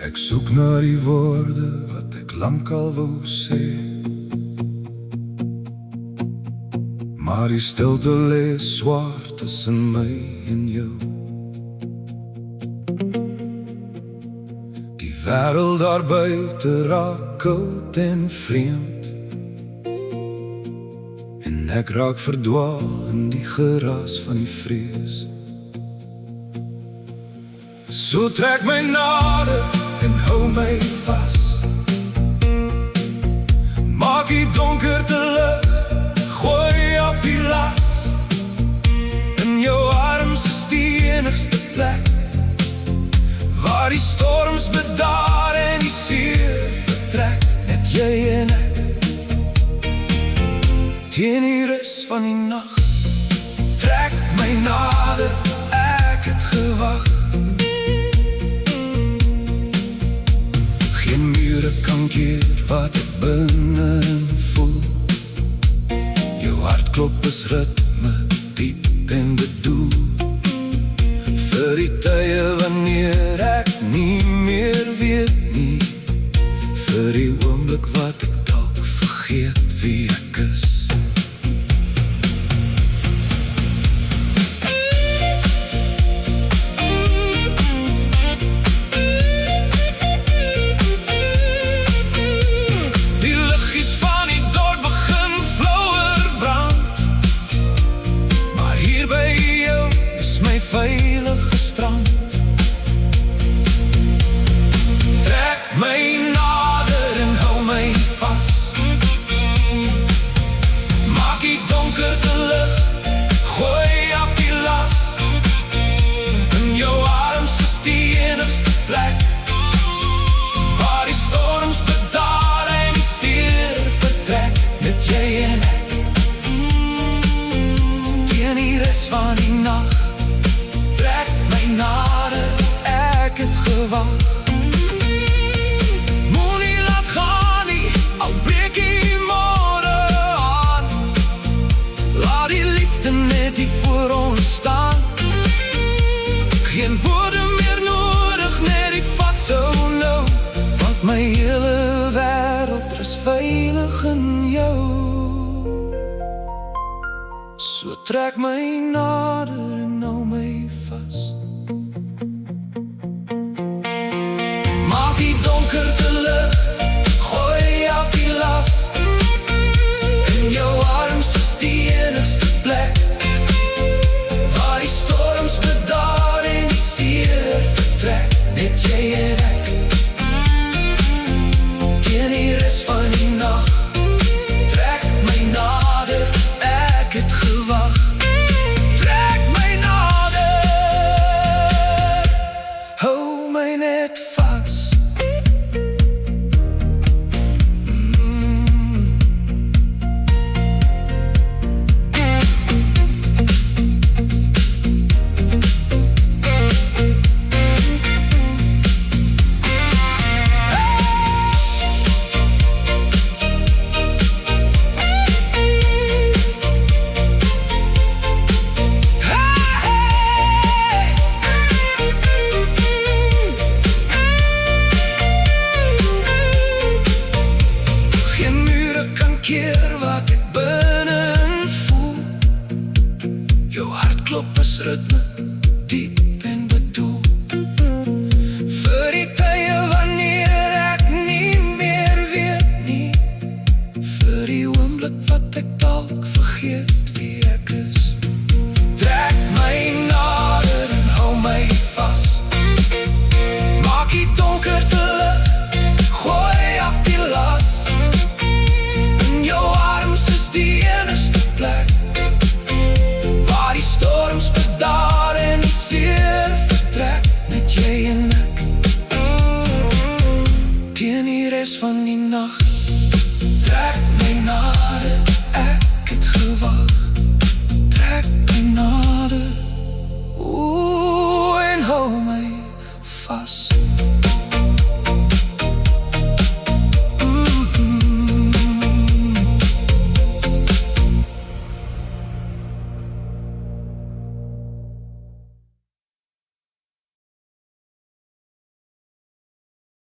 Ek soek na die woorde wat ek lank al wou sê, maar die stilte lê swaar tussen my en jou. Die wêreld daar buite raak koud en vreemd, en ek raak verdwaal in die geraas van die vrees. So trek my nader en hou my vas, maak die donkerte lig, gooi af die las. In jou arms is die enigste plek, waar die storms bedaar en die seer vertrek. Net jy en ek, teen die rus van die nag. Trek my nader, ek het gewag. Geen mure kan keer wat ek binnein voel. Jou hartklop is ritme, diep en bedoel. Vir die tye wanneer ek nie meer weet nie, vir die oomblik wat ek dalk vergeet wie ek is. Veilige strand. Trek my nader en hou my vas, maak die donkerte lig, gooi af die las. In jou arms is die enigste plek, waar die storms bedaar en die seer vertrek. Met jy en ek, teen die res van die nacht. Trek my nader, ek het gewag. Moenie laat gaan nie, al breek die môre aan. Laat die liefde net hier voor ons staan. Geen woorde meer nodig, net die vashou nou. Want my hele wêreld is veilig in jou. So trek my nader en hou my vas. Maak die donkerte lig, gooi af die las. In jou arms is die enigste plek, waar die storms bedaar en die seer vertrek. Net jy en ek, teen die res van die nacht. Trek my nader, ek het gewag. Trek my nader, hou my net vas. Keer wat ek binnein voel. Jou hartklop is ritme, diep en bedoel. Vir die tye wanneer ek nie meer weet nie, vir die oomblik wat ek dalk vergeet wie ek is. Trek my nader en hou my vas, maak die donkerte lig, gooi af die las. Die enigste plek, waar die storms bedaar en die seer vertrek. Met jy en ek, teen die res van die nacht. Trek my nader, ek het gewag. Trek my nader, vas.